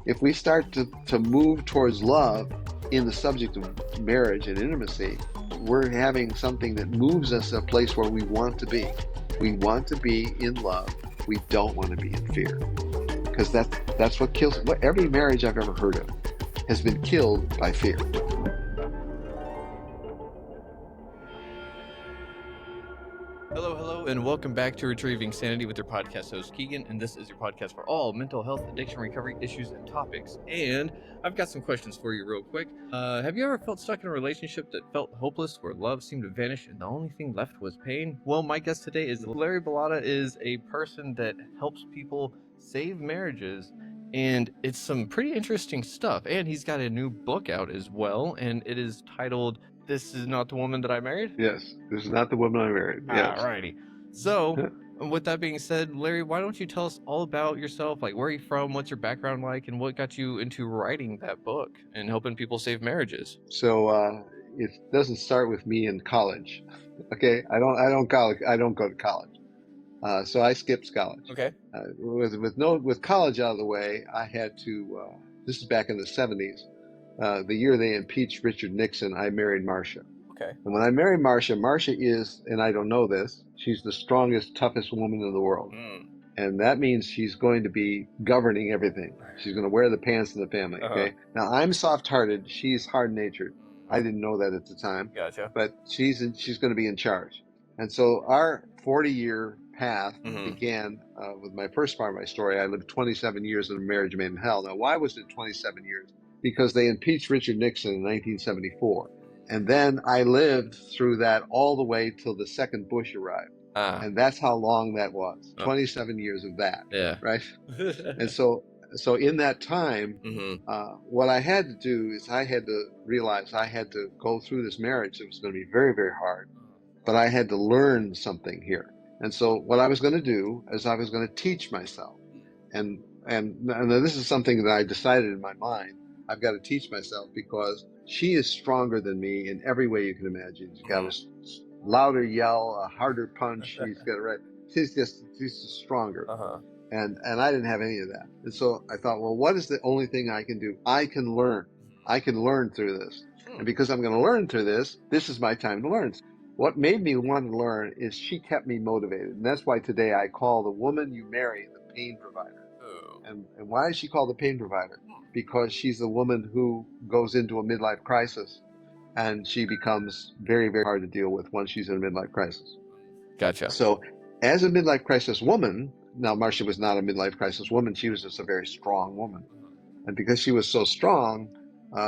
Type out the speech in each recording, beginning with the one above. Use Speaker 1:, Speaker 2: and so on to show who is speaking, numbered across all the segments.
Speaker 1: if we start to move towards love in the subject of marriage and intimacy, we're having something that moves us to a place where we want to be. We want to be in love. We don't want to be in fear. Because that's what kills. What every marriage I've ever heard of has been killed by fear.
Speaker 2: Hello, and welcome back to Retrieving Sanity with your podcast host, Keegan, and this is your podcast for all mental health, addiction, recovery issues, and topics. And I've got some questions for you real quick. Have you ever felt stuck in a relationship that felt hopeless, where love seemed to vanish and the only thing left was pain? Well, my guest today is Larry Bilotta, is a person that helps people save marriages, and it's some pretty interesting stuff. And he's got a new book out as well, and it is titled This Is Not the Woman That I Married?
Speaker 1: Yes, this is not the woman I married. Yes.
Speaker 2: Alrighty. So, with that being said, Larry, why don't you tell us all about yourself? Like, where are you from? What's your background like? And what got you into writing that book and helping people save marriages?
Speaker 1: So it doesn't start with me in college. Okay, I don't go to college. So I skipped college.
Speaker 2: Okay.
Speaker 1: With college out of the way, I had to. This is back in the '70s. The year they impeached Richard Nixon, I married Marcia.
Speaker 2: Okay.
Speaker 1: And when I married Marcia is, and I don't know this, she's the strongest, toughest woman in the world. And that means she's going to be governing everything. She's going to wear the pants in the family. Okay. Now I'm soft-hearted. She's hard-natured. I didn't know that at the time.
Speaker 2: Gotcha.
Speaker 1: But she's going to be in charge. And so our 40-year path began with my first part of my story. I lived 27 years in a marriage made in hell. Now, why was it 27 years? Because they impeached Richard Nixon in 1974. And then I lived through that all the way till the second Bush arrived. And that's how long that was. 27 years of that.
Speaker 2: Yeah.
Speaker 1: Right? And so in that time, what I had to do is I had to realize I had to go through this marriage that was going to be very, very hard. But I had to learn something here. And so what I was going to do is I was going to teach myself. And this is something that I decided in my mind. I've got to teach myself because she is stronger than me in every way you can imagine. She's got a louder yell, a harder punch. She's got it right. She's just stronger. And I didn't have any of that. And so I thought, well, what is the only thing I can do? I can learn. I can learn through this. And because I'm going to learn through this is my time to learn. What made me want to learn is she kept me motivated. And that's why today I call the woman you marry the pain provider. And why is she called the pain provider? Because she's the woman who goes into a midlife crisis and she becomes very, very hard to deal with once she's in a midlife crisis.
Speaker 2: Gotcha.
Speaker 1: So as a midlife crisis woman, now Marcia was not a midlife crisis woman, she was just a very strong woman. And because she was so strong,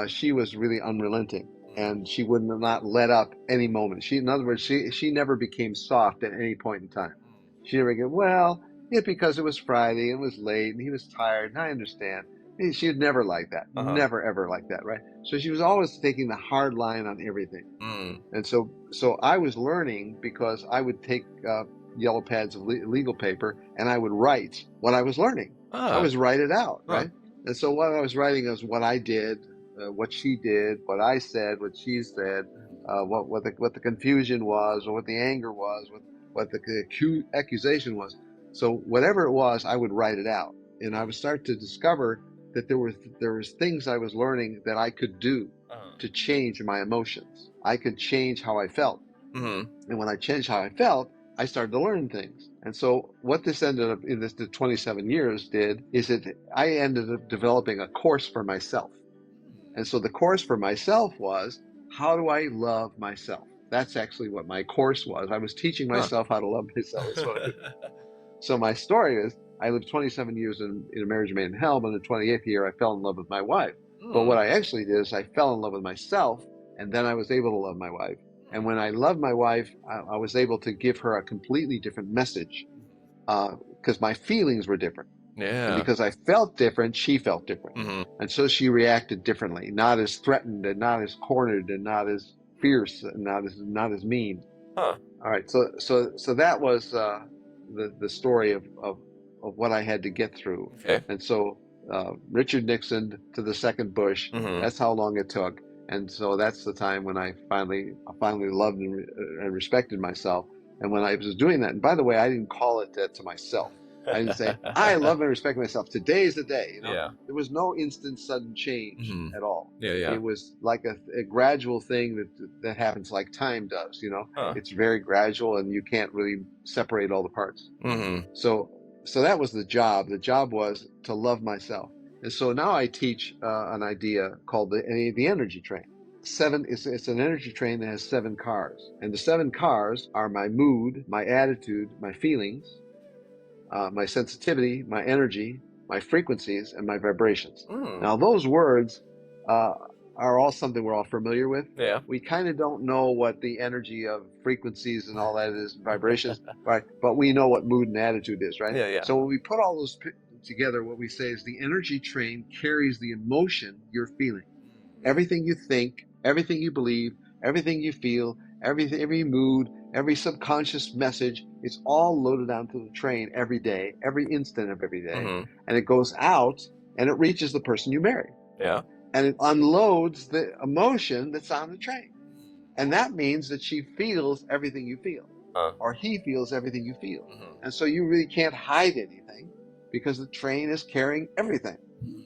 Speaker 1: she was really unrelenting and she would not let up any moment. In other words, she never became soft at any point in time. She never go, well, it's because it was Friday, it was late, and he was tired, and I understand. She would never like that. Never, ever like that, right? So she was always taking the hard line on everything. And so I was learning because I would take yellow pads of legal paper, and I would write what I was learning. I was write it out, right? And so what I was writing was what I did, what she did, what I said, what she said, what the confusion was, or what the anger was, what the accusation was. So whatever it was, I would write it out, and I would start to discover that there was things I was learning that I could do to change my emotions. I could change how I felt, and when I changed how I felt, I started to learn things. And so what this ended up in the 27 years did is that I ended up developing a course for myself. And so the course for myself was, how do I love myself? That's actually what my course was. I was teaching myself how to love myself. So my story is, I lived 27 years in a marriage made in hell, but in the 28th year, I fell in love with my wife. But what I actually did is I fell in love with myself, and then I was able to love my wife. And when I loved my wife, I was able to give her a completely different message because my feelings were different.
Speaker 2: Yeah.
Speaker 1: And because I felt different, she felt different. And so she reacted differently, not as threatened and not as cornered and not as fierce and not as mean. All right. So that was the story of what I had to get through.
Speaker 2: Okay.
Speaker 1: And so Richard Nixon to the second Bush, that's how long it took. And so that's the time when I finally loved and respected myself. And when I was doing that, and by the way, I didn't call it that to myself. I didn't say, I love and respect myself. Today is the day.
Speaker 2: Yeah.
Speaker 1: There was no instant sudden change
Speaker 2: Mhm.
Speaker 1: at all.
Speaker 2: Yeah.
Speaker 1: It was like a gradual thing that happens like time does,
Speaker 2: Huh.
Speaker 1: It's very gradual and you can't really separate all the parts.
Speaker 2: Mm-hmm.
Speaker 1: So that was the job. The job was to love myself. And so now I teach an idea called the energy train. It's an energy train that has 7 cars. And the 7 cars are my mood, my attitude, my feelings, my sensitivity, my energy, my frequencies, and my vibrations. Now, those words are all something we're all familiar with.
Speaker 2: Yeah.
Speaker 1: We kind of don't know what the energy of frequencies and all that is, vibrations, right? But we know what mood and attitude is, right?
Speaker 2: Yeah.
Speaker 1: So when we put all those together, what we say is the energy train carries the emotion you're feeling. Everything you think, everything you believe, everything you feel, every mood, every subconscious message, it's all loaded onto the train every day, every instant of every day.
Speaker 2: Mm-hmm.
Speaker 1: And it goes out and it reaches the person you marry.
Speaker 2: Yeah.
Speaker 1: And it unloads the emotion that's on the train. And that means that she feels everything you feel, or he feels everything you feel.
Speaker 2: Mm-hmm.
Speaker 1: And so you really can't hide anything because the train is carrying everything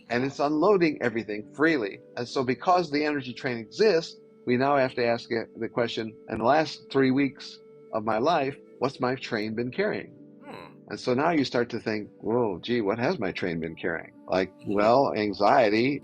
Speaker 1: and it's unloading everything freely. And so because the energy train exists, we now have to ask the question, in the last 3 weeks of my life, what's my train been carrying? And so now you start to think, whoa, gee, what has my train been carrying? Like, well, anxiety,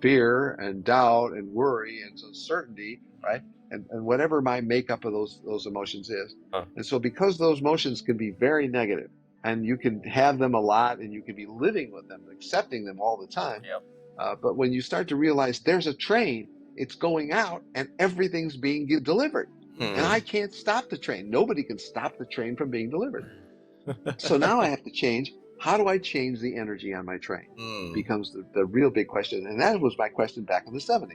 Speaker 1: fear, and doubt, and worry, and uncertainty, right? And whatever my makeup of those emotions is. And so because those emotions can be very negative, and you can have them a lot, and you can be living with them, accepting them all the time.
Speaker 2: Yep.
Speaker 1: But when you start to realize there's a train, it's going out, and everything's being delivered. And I can't stop the train. Nobody can stop the train from being delivered. So now I have to change. How do I change the energy on my train? Becomes the real big question. And that was my question back in the 70s.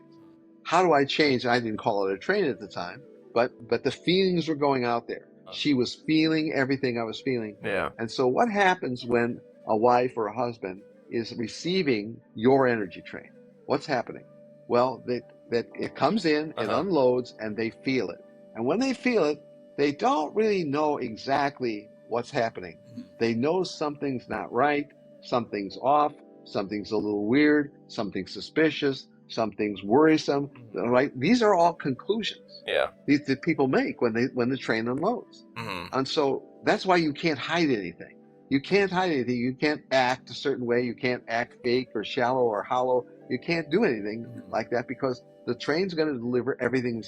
Speaker 1: How do I change? I didn't call it a train at the time, but the feelings were going out there. She was feeling everything I was feeling.
Speaker 2: Yeah.
Speaker 1: And so what happens when a wife or a husband is receiving your energy train? What's happening? Well, that it comes in, it unloads, and they feel it. And when they feel it, they don't really know exactly what's happening. They know something's not right, something's off, something's a little weird, something's suspicious, something's worrisome, right? These are all conclusions that people make when the train unloads. And so that's why you can't hide anything. You can't hide anything. You can't act a certain way. You can't act fake or shallow or hollow. You can't do anything like that because the train's going to deliver everything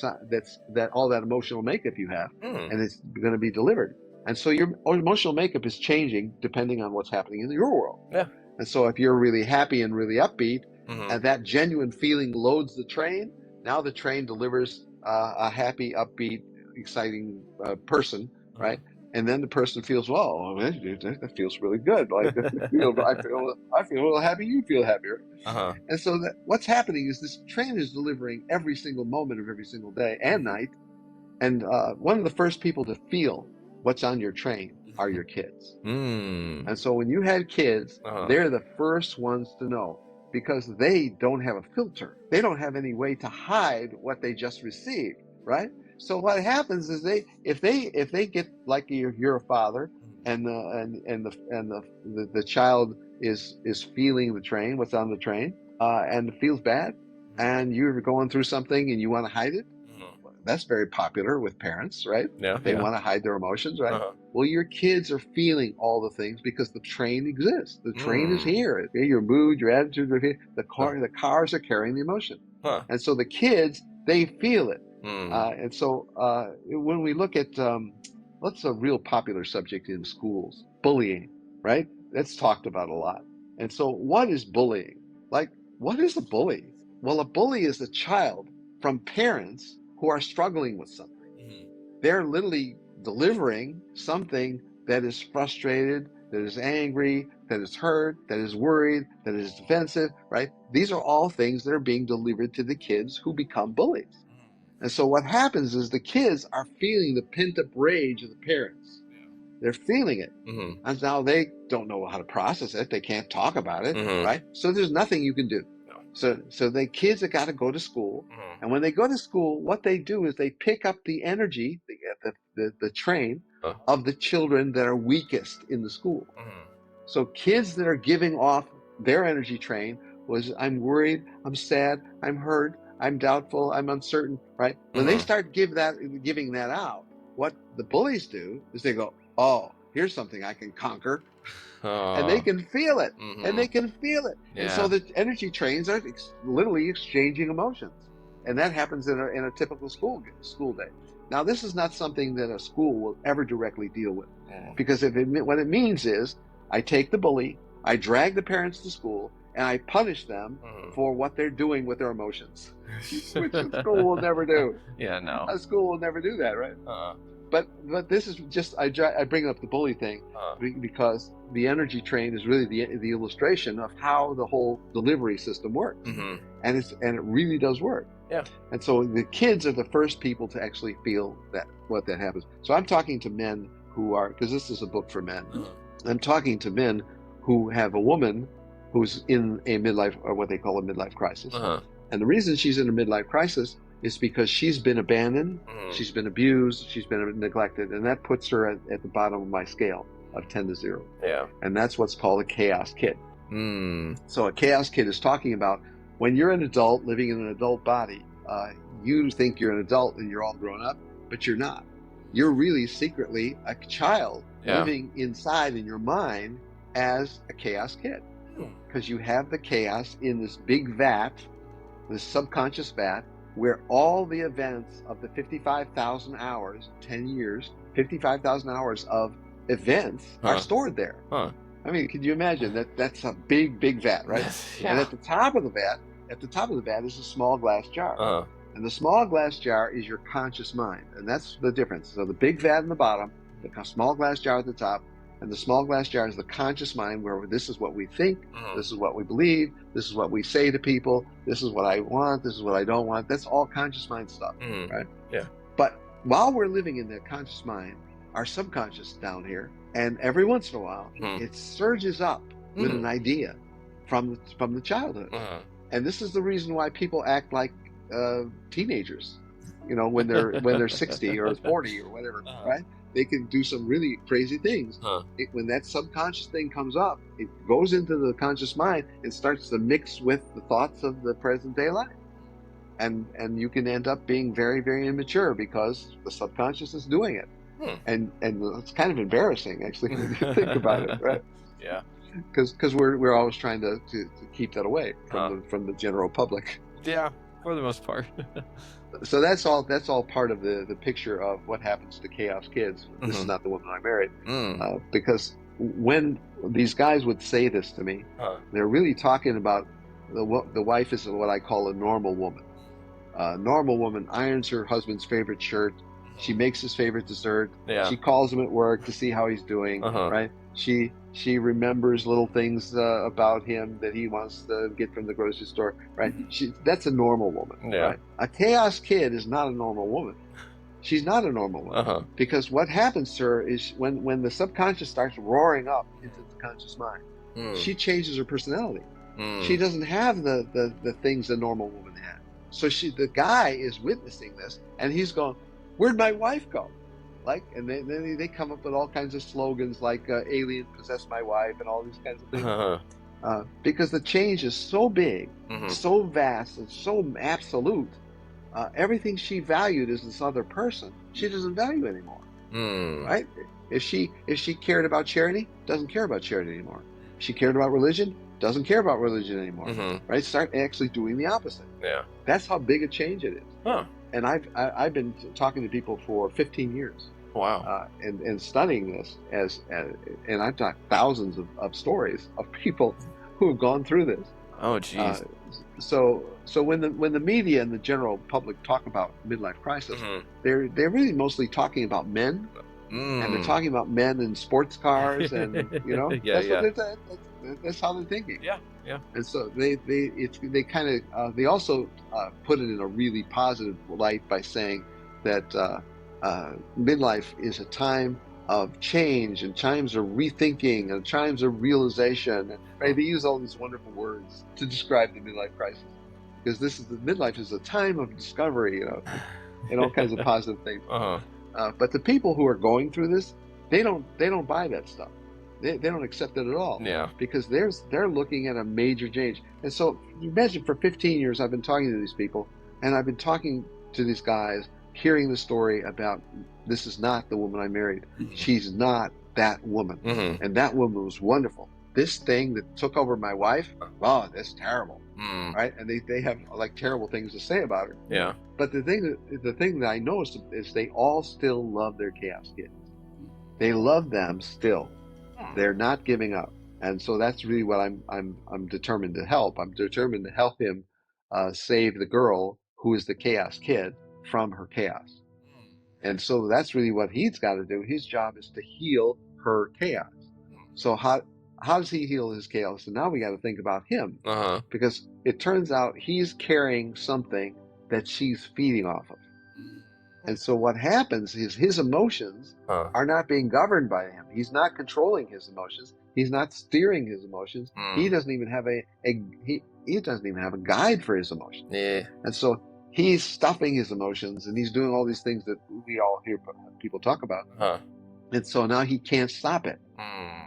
Speaker 1: that all that emotional makeup you have, and it's going to be delivered. And so your emotional makeup is changing depending on what's happening in your world.
Speaker 2: Yeah.
Speaker 1: And so if you're really happy and really upbeat, and that genuine feeling loads the train, now the train delivers a happy, upbeat, exciting person, right? And then the person feels, well, that feels really good. Like I feel a little happy. You feel happier. And so what's happening is this train is delivering every single moment of every single day and night. And one of the first people to feel what's on your train are your kids. And so when you had kids, they're the first ones to know because they don't have a filter. They don't have any way to hide what they just received, right? So what happens is if they get like you're a father and the child is feeling the train, what's on the train, and feels bad, and you're going through something and you want to hide it. That's very popular with parents, right?
Speaker 2: Yeah.
Speaker 1: They want to hide their emotions, right? Well, your kids are feeling all the things because the train exists. The train is here. Your mood, your attitude, the cars are carrying the emotion. And so the kids, they feel it. And so when we look at, what's a real popular subject in schools? Bullying, right? That's talked about a lot. And so what is bullying? Like, what is a bully? Well, a bully is a child from parents who are struggling with something. They're literally delivering something that is frustrated, that is angry, that is hurt, that is worried, that is defensive, right? These are all things that are being delivered to the kids who become bullies. And so what happens is the kids are feeling the pent-up rage of the parents. They're feeling it. And now they don't know how to process it. They can't talk about it, right? So there's nothing you can do. So the kids have got to go to school. And when they go to school, what they do is they pick up the energy, the train of the children that are weakest in the school. So kids that are giving off their energy train was, I'm worried, I'm sad, I'm hurt, I'm doubtful, I'm uncertain, right? When they start giving that out, what the bullies do is they go, oh, here's something I can conquer, and they can feel it, and they can feel it. And so the energy trains are literally exchanging emotions. And that happens in a typical school day. Now, this is not something that a school will ever directly deal with, because what it means is I take the bully, I drag the parents to school, and I punish them for what they're doing with their emotions, which a school will never do.
Speaker 2: Yeah, no.
Speaker 1: A school will never do that, right? But this is just, I bring up the bully thing because the energy train is really the illustration of how the whole delivery system works, and it really does work.
Speaker 2: Yeah.
Speaker 1: And so the kids are the first people to actually feel what that happens. So I'm talking to men who are, because this is a book for men. I'm talking to men who have a woman who's in a midlife, or what they call a midlife crisis. And the reason she's in a midlife crisis is because she's been abandoned, she's been abused, she's been neglected, and that puts her at the bottom of my scale of 10 to 0.
Speaker 2: Yeah.
Speaker 1: And that's what's called a chaos kid. So a chaos kid is talking about when you're an adult living in an adult body, you think you're an adult and you're all grown up, but you're not. You're really secretly a child living inside in your mind as a chaos kid, because you have the chaos in this big vat, this subconscious vat, where all the events of the 55,000 hours, 10 years, 55,000 hours of events are stored there. I mean, can you imagine that's a big vat, right? And at the top of the vat is a small glass jar. And the small glass jar is your conscious mind. And that's the difference. So the big vat in the bottom, the small glass jar at the top, and the small glass jar is the conscious mind, where this is what we think, this is what we believe, this is what we say to people, this is what I want, this is what I don't want. That's all conscious mind stuff, right?
Speaker 2: Yeah.
Speaker 1: But while we're living in the conscious mind, our subconscious down here, and every once in a while, it surges up with an idea from the childhood. And this is the reason why people act like teenagers, when they're 60 or 40 or whatever, right? They can do some really crazy things. When that subconscious thing comes up, it goes into the conscious mind and starts to mix with the thoughts of the present day life. And you can end up being very, very immature because the subconscious is doing it. And it's kind of embarrassing, actually, when you think about it, right?
Speaker 2: Yeah.
Speaker 1: Because we're always trying to keep that away from the general public.
Speaker 2: Yeah, for the most part.
Speaker 1: So that's all part of the picture of what happens to chaos kids. This is not the woman I married, because when these guys would say this to me, they're really talking about the wife is what I call a normal woman. A normal woman irons her husband's favorite shirt. She makes his favorite dessert. She calls him at work to see how he's doing. Right? She remembers little things about him that he wants to get from the grocery store. Right? That's a normal woman. Right? A chaos kid is not a normal woman. She's not a normal woman, because what happens to her is when the subconscious starts roaring up into the conscious mind, she changes her personality. She doesn't have the things a normal woman had. So the guy is witnessing this, and he's going, "Where'd my wife go?" And then they come up with all kinds of slogans like "alien possessed my wife" and all these kinds of things, because the change is so big, so vast, and so absolute. Everything she valued as this other person, she doesn't value anymore. Right? If she cared about charity, doesn't care about charity anymore. If she cared about religion, doesn't care about religion anymore. Right? Start actually doing the opposite. Yeah. That's how big a change it is. And I've been talking to people for 15 years.
Speaker 2: Wow.
Speaker 1: And studying this and I've got thousands of stories of people who have gone through this.
Speaker 2: Oh, geez.
Speaker 1: So when the media and the general public talk about midlife crisis, they're really mostly talking about men, and they're talking about men in sports cars, and that's how they're thinking. Yeah. And so they also put it in a really positive light by saying that midlife is a time of change and times of rethinking and times of realization. Right? They use all these wonderful words to describe the midlife crisis, because midlife is a time of discovery, and all kinds of positive things. But the people who are going through this, they don't buy that stuff. They don't accept it at all.
Speaker 2: Yeah.
Speaker 1: Because they're looking at a major change. And so imagine for 15 years I've been talking to these people, and I've been talking to these guys, hearing the story about this is not the woman I married. She's not that woman.
Speaker 2: Mm-hmm.
Speaker 1: And that woman was wonderful. This thing that took over my wife, oh, that's terrible. Right? And they have like terrible things to say about her.
Speaker 2: Yeah.
Speaker 1: But the thing that I noticed is they all still love their chaos kids. They love them still. They're not giving up. And so that's really what I'm determined to help. I'm determined to help him save the girl who is the chaos kid from her chaos. And so that's really what he's got to do. His job is to heal her chaos. So how does he heal his chaos? And now we got to think about him, because it turns out he's carrying something that she's feeding off of. And so what happens is his emotions are not being governed by him. He's not controlling his emotions. He's not steering his emotions. He doesn't even have he doesn't even have a guide for his emotions.
Speaker 2: Yeah.
Speaker 1: And so he's stuffing his emotions, and he's doing all these things that we all hear people talk about. And so now he can't stop it.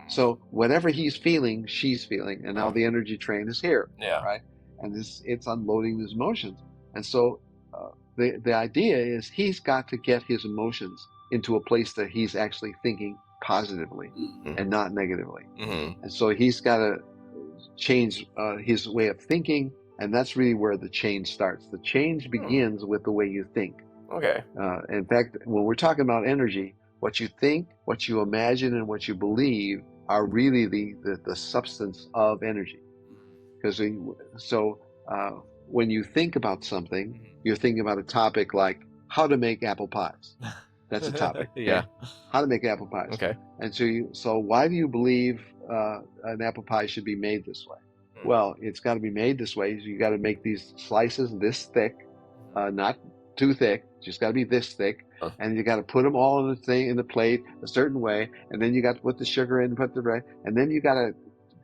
Speaker 1: So whatever he's feeling, she's feeling, and now the energy train is here.
Speaker 2: Yeah.
Speaker 1: Right. And it's unloading his emotions. And so the idea is he's got to get his emotions into a place that he's actually thinking positively and not negatively. And so he's got to change his way of thinking, and that's really where the change starts. The change begins with the way you think.
Speaker 2: Okay.
Speaker 1: In fact, when we're talking about energy, what you think, what you imagine, and what you believe are really the substance of energy. Because when you think about something, you're thinking about a topic like how to make apple pies. That's a topic.
Speaker 2: Yeah.
Speaker 1: Okay? How to make apple pies.
Speaker 2: Okay.
Speaker 1: And so why do you believe an apple pie should be made this way? Well, it's got to be made this way. You got to make these slices this thick, not too thick. Just got to be this thick, and you got to put them all in the plate a certain way, and then you got to put the sugar in, put the bread, and then you got to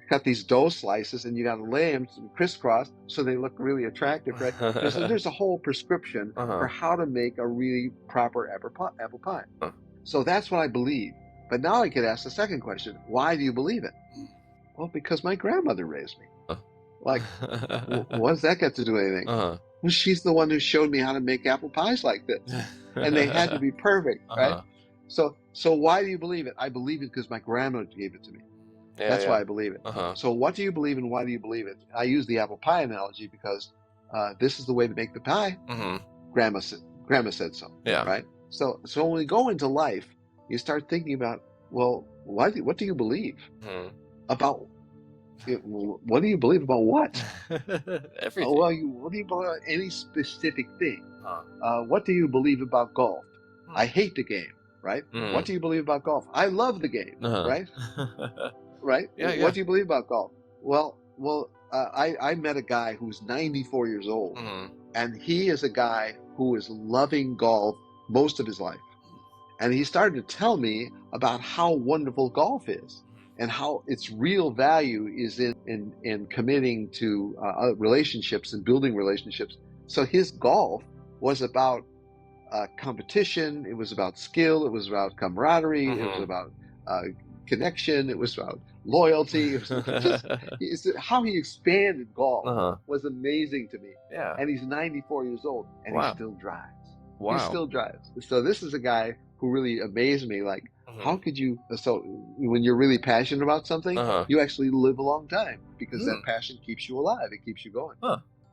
Speaker 1: cut these dough slices, and you got to lay them crisscross so they look really attractive, right? There's a whole prescription for how to make a really proper apple pie. So that's what I believe. But now I could ask the second question: why do you believe it? Well, because my grandmother raised me. Like, what does that got to do with anything? Well, she's the one who showed me how to make apple pies like this, and they had to be perfect, right? So why do you believe it? I believe it because my grandmother gave it to me. That's why I believe it. So what do you believe and why do you believe it? I use the apple pie analogy because this is the way to make the pie. Grandma said so.
Speaker 2: Yeah.
Speaker 1: Right. So when we go into life, you start thinking about, well, what do you believe about? What do you believe about what?
Speaker 2: Everything.
Speaker 1: Well, what do you believe about any specific thing? What do you believe about golf? I hate the game, right? What do you believe about golf? I love the game, right? Right?
Speaker 2: Yeah.
Speaker 1: What do you believe about golf? Well, I met a guy who's 94 years old, and he is a guy who is loving golf most of his life. And he started to tell me about how wonderful golf is, and how its real value is in committing to relationships and building relationships. So his golf was about competition, it was about skill, it was about camaraderie, it was about connection, it was about loyalty. It was just how he expanded golf was amazing to me.
Speaker 2: Yeah.
Speaker 1: And he's 94 years old, and he still drives.
Speaker 2: Wow.
Speaker 1: He still drives. So this is a guy who really amazed me. Like, how could you? So when you're really passionate about something, you actually live a long time because that passion keeps you alive. It keeps you going.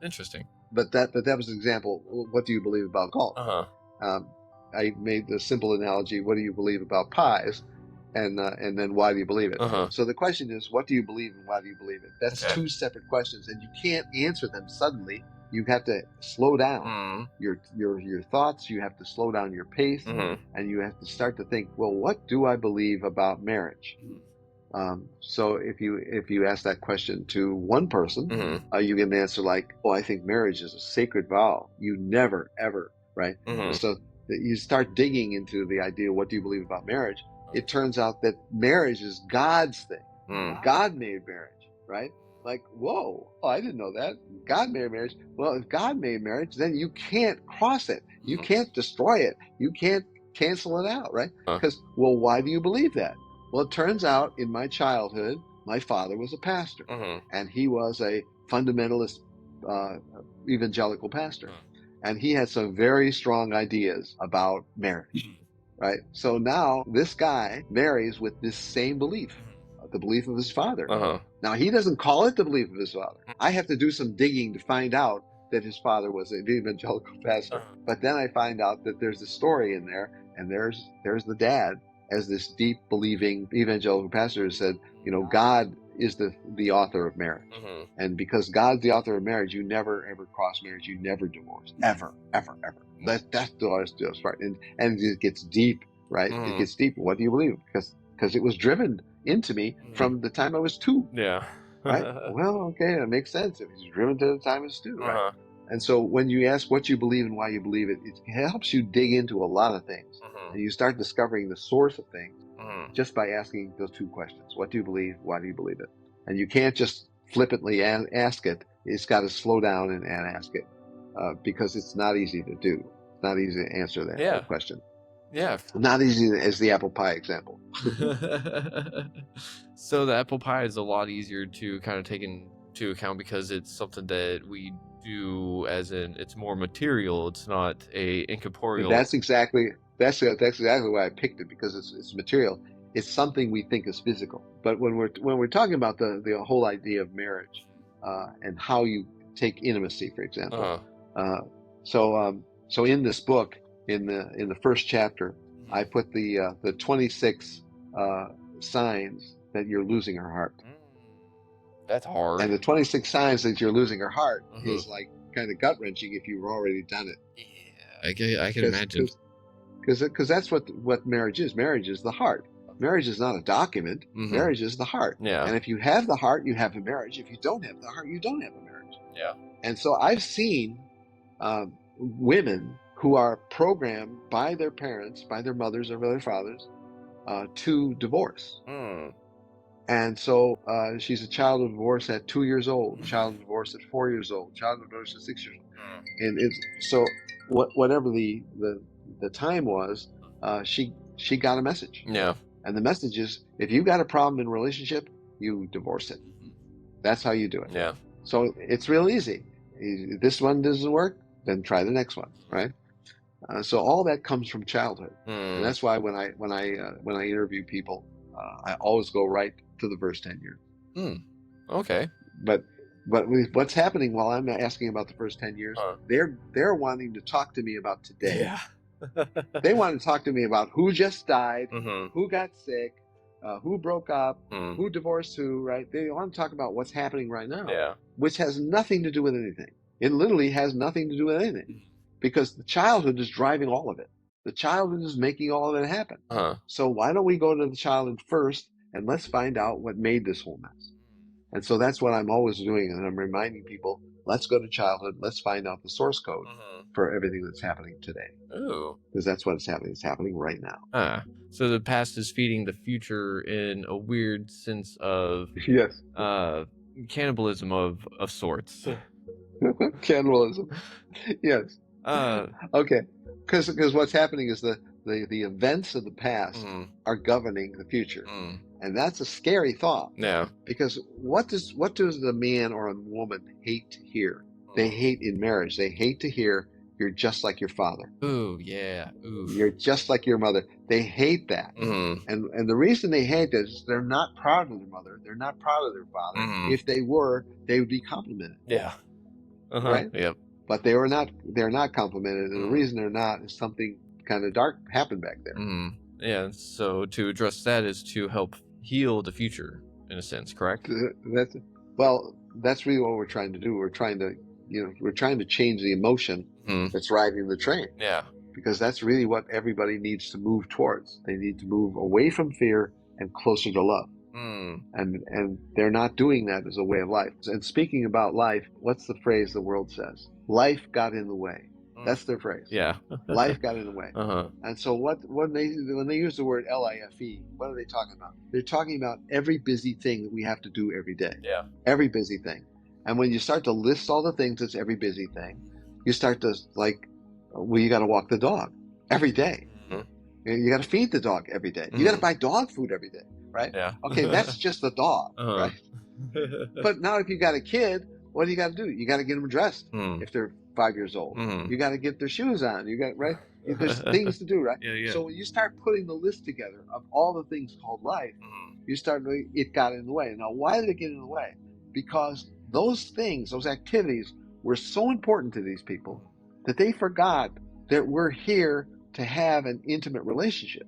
Speaker 2: Interesting.
Speaker 1: But that was an example. What do you believe about golf? I made the simple analogy. What do you believe about pies? And then why do you believe it? So the question is, what do you believe and why do you believe it? That's two separate questions, and you can't answer them suddenly. You have to slow down your thoughts. You have to slow down your pace, and you have to start to think, well, what do I believe about marriage? So if you ask that question to one person, you get an answer like, oh, I think marriage is a sacred vow. You never, ever, right? So you start digging into the idea, what do you believe about marriage? It turns out that marriage is God's thing. God made marriage, right? Like, whoa, oh, I didn't know that. God made marriage. Well, if God made marriage, then you can't cross it. You can't destroy it. You can't cancel it out, right? Because, well, why do you believe that? Well, it turns out in my childhood, my father was a pastor, and he was a fundamentalist uh, evangelical pastor, and he had some very strong ideas about marriage. Right. So now this guy marries with this same belief, the belief of his father. Now he doesn't call it the belief of his father. I have to do some digging to find out that his father was an evangelical pastor. But then I find out that there's a story in there, and there's the dad as this deep believing evangelical pastor who said, God is the author of marriage. And because God's the author of marriage, you never ever cross marriage, you never divorce. Ever, ever, ever. That's the last part. And it gets deep, right? It gets deep. What do you believe? Because it was driven into me from the time I was 2.
Speaker 2: Yeah.
Speaker 1: Right? Well, okay, that makes sense. If he's driven to the time I was 2, right? And so when you ask what you believe and why you believe it, it helps you dig into a lot of things. And you start discovering the source of things just by asking those 2 questions. What do you believe? Why do you believe it? And you can't just flippantly ask it. It's got to slow down and ask it because it's not easy to do. It's not easy to answer that question.
Speaker 2: Yeah.
Speaker 1: Not easy as the apple pie example.
Speaker 2: So the apple pie is a lot easier to kind of take into account because it's something that we do, as in it's more material. It's not a incorporeal.
Speaker 1: That's exactly why I picked it, because it's material. It's something we think is physical. But when we're talking about the whole idea of marriage and how you take intimacy, for example. So in this book, in the first chapter, I put the 26 signs that you're losing her heart.
Speaker 2: That's hard.
Speaker 1: And the 26 signs that you're losing her heart is like kind of gut wrenching if you've already done it.
Speaker 2: Yeah, I can imagine.
Speaker 1: Because that's what marriage is. Marriage is the heart. Marriage is not a document. Marriage is the heart.
Speaker 2: Yeah.
Speaker 1: And if you have the heart, you have a marriage. If you don't have the heart, you don't have a marriage.
Speaker 2: Yeah.
Speaker 1: And so I've seen women who are programmed by their parents, by their mothers or by their fathers, to divorce. And so she's a child of divorce at 2 years old, child of divorce at 4 years old, child of divorce at 6 years old. And it's so whatever the time was, she got a message.
Speaker 2: Yeah.
Speaker 1: And the message is, if you got a problem in a relationship, you divorce it. That's how you do it.
Speaker 2: Yeah.
Speaker 1: So it's real easy. If this one doesn't work, then try the next one, right? So all that comes from childhood, and that's why when I interview people, I always go right to the first 10 years.
Speaker 2: Okay.
Speaker 1: But what's happening while I'm asking about the first 10 years, they're wanting to talk to me about today.
Speaker 2: Yeah.
Speaker 1: They want to talk to me about who just died, who got sick, who broke up, who divorced who, right? They want to talk about what's happening right now, which has nothing to do with anything. It literally has nothing to do with anything, because the childhood is driving all of it. The childhood is making all of it happen. So why don't we go to the childhood first, and let's find out what made this whole mess. And so that's what I'm always doing, and I'm reminding people, let's go to childhood, let's find out the source code for everything that's happening today.
Speaker 2: Ooh.
Speaker 1: Because that's what is happening. It's happening right now.
Speaker 2: So the past is feeding the future in a weird sense of
Speaker 1: yes,
Speaker 2: cannibalism of sorts.
Speaker 1: Cannibalism. Yes. Okay. Because what's happening is the events of the past are governing the future, and that's a scary thought.
Speaker 2: Yeah.
Speaker 1: Because what does the man or a woman hate to hear? They hate in marriage. They hate to hear, "You're just like your father."
Speaker 2: Ooh, yeah. Ooh.
Speaker 1: You're just like your mother. They hate that. And the reason they hate that is they're not proud of their mother. They're not proud of their father. If they were, they would be complimented.
Speaker 2: Yeah.
Speaker 1: Right?
Speaker 2: Yep.
Speaker 1: But they're not complimented, and the reason they're not is something kind of dark happened back there.
Speaker 2: Yeah, so to address that is to help heal the future, in a sense, correct?
Speaker 1: That's really what we're trying to do. We're trying to change the emotion that's riding the train.
Speaker 2: Yeah.
Speaker 1: Because that's really what everybody needs to move towards. They need to move away from fear and closer to love. And they're not doing that as a way of life. And speaking about life, what's the phrase the world says? Life got in the way. That's their phrase.
Speaker 2: Yeah.
Speaker 1: Life got in the way. And so when they use the word LIFE, what are they talking about? They're talking about every busy thing that we have to do every day.
Speaker 2: Yeah.
Speaker 1: Every busy thing. And when you start to list all the things that's every busy thing, you start to you got to walk the dog every day. You got to feed the dog every day. You got to buy dog food every day. right?
Speaker 2: Yeah.
Speaker 1: Okay, that's just the dog, right? But now if you got a kid, what do you got to do? You got to get them dressed if they're 5 years old. You got to get their shoes on. You got, right? There's things to do, right?
Speaker 2: Yeah.
Speaker 1: So when you start putting the list together of all the things called life, you start, it got in the way. Now, why did it get in the way? Because those things, those activities were so important to these people that they forgot that we're here to have an intimate relationship.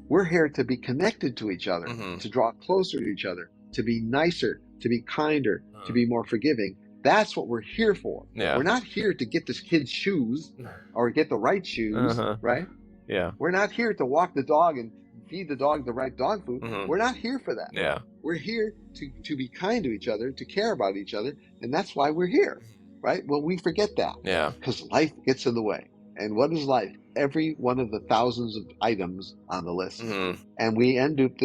Speaker 1: We're here to be connected to each other, to draw closer to each other, to be nicer, to be kinder, to be more forgiving. That's what we're here for.
Speaker 2: Yeah.
Speaker 1: We're not here to get this kid's shoes or get the right shoes, right?
Speaker 2: Yeah.
Speaker 1: We're not here to walk the dog and feed the dog the right dog food. We're not here for that.
Speaker 2: Yeah.
Speaker 1: We're here to be kind to each other, to care about each other, and that's why we're here, right? Well, we forget that.
Speaker 2: Yeah.
Speaker 1: Because life gets in the way. And what is life? Every one of the thousands of items on the list. And we end up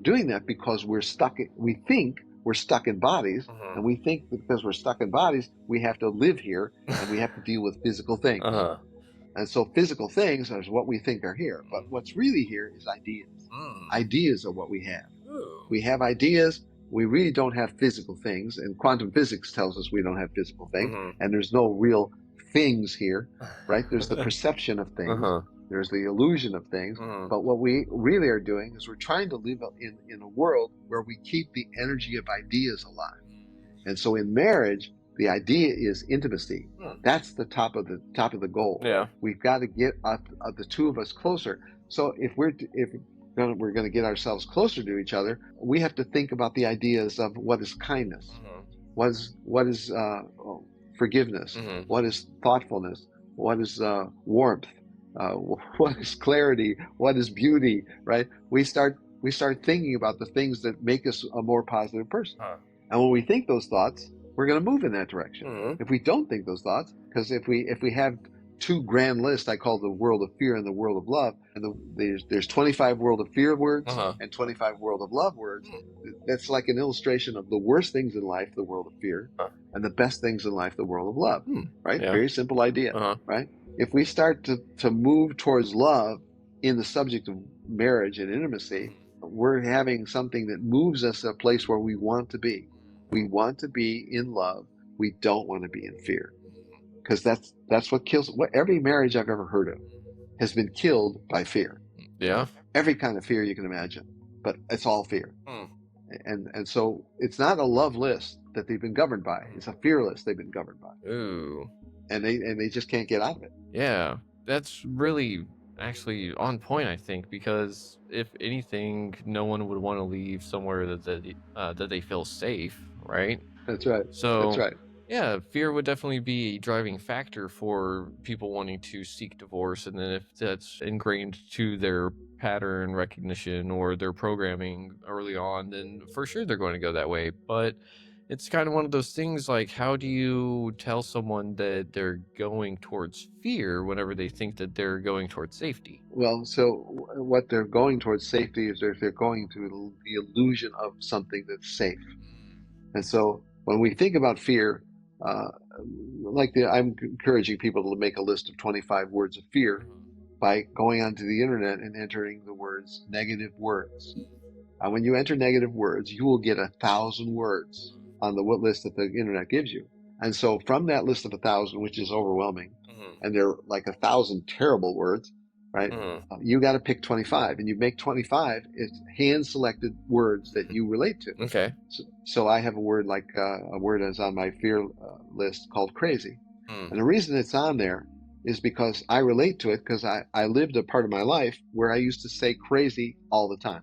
Speaker 1: doing that because we think we're stuck in bodies, and we think that because we're stuck in bodies, we have to live here, and we have to deal with physical things. And so physical things are what we think are here. But what's really here is ideas. Ideas are what we have. We have ideas. We really don't have physical things. And quantum physics tells us we don't have physical things. And there's no real things here, right? There's the perception of things. There's the illusion of things. But what we really are doing is we're trying to live in a world where we keep the energy of ideas alive. And so in marriage, the idea is intimacy. That's the top of the goal.
Speaker 2: Yeah.
Speaker 1: We've got to get the two of us closer. So if we're going to get ourselves closer to each other, we have to think about the ideas of what is kindness, what is forgiveness, what is thoughtfulness, what is warmth, what is clarity, what is beauty, right? We start thinking about the things that make us a more positive person. And when we think those thoughts, we're going to move in that direction. If we don't think those thoughts, because if we have two grand lists, I call the world of fear and the world of love, and there's 25 world of fear words and 25 world of love words. That's like an illustration of the worst things in life, the world of fear, and the best things in life, the world of love, right?
Speaker 2: Yeah.
Speaker 1: Very simple idea, right? If we start to move towards love in the subject of marriage and intimacy, we're having something that moves us to a place where we want to be. We want to be in love. We don't want to be in fear. Because that's what kills. Every marriage I've ever heard of has been killed by fear.
Speaker 2: Yeah.
Speaker 1: Every kind of fear you can imagine, but it's all fear. And so it's not a love list that they've been governed by. It's a fear list they've been governed by.
Speaker 2: Ooh.
Speaker 1: And they just can't get out of it.
Speaker 2: Yeah, that's really actually on point, I think, because if anything, no one would want to leave somewhere that they feel safe, right?
Speaker 1: That's right.
Speaker 2: So
Speaker 1: That's right.
Speaker 2: yeah, fear would definitely be a driving factor for people wanting to seek divorce. And then if that's ingrained to their pattern recognition or their programming early on, then for sure they're going to go that way. But it's kind of one of those things like, how do you tell someone that they're going towards fear whenever they think that they're going towards safety?
Speaker 1: Well, so what they're going towards safety is they're going to the illusion of something that's safe. And so when we think about fear, I'm encouraging people to make a list of 25 words of fear by going onto the internet and entering the words negative words. And when you enter negative words, you will get 1,000 words on the list that the internet gives you. And so from that list of 1,000, which is overwhelming, and there are like 1,000 terrible words, right? You got to pick 25, and you make 25. It's hand-selected words that you relate to.
Speaker 2: Okay.
Speaker 1: So I have a word like a word that's on my fear list called crazy. And the reason it's on there is because I relate to it because I lived a part of my life where I used to say crazy all the time.